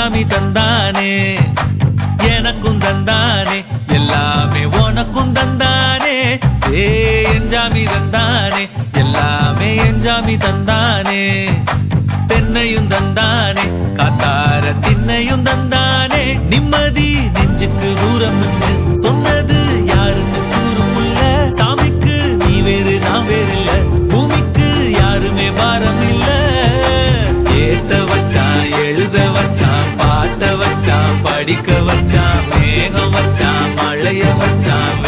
என்ஜாமி தந்தானே எனக்கும் தந்தானே எல்லாமே உனக்கும் தந்தானே என்ஜாமி தந்தானே எல்லாமே என்ஜாமி தந்தானே தென்னையும் தந்தானே காத்தார திண்ணையும் தந்தானே நிம்மதி நெஞ்சுக்கு தூரம் சொன்னது யாருன்னு கூறுமுல்ல சாமிக்கு நீ வேறு நான் வேறு இல்ல பூமிக்கு யாருமே பாரம் இல்ல ஏத்த வச்சான் எழுத வச்சான் பாட்ட வச்சான் படிக்க வச்சான் மேகம் வச்சான் மழைய வச்சான்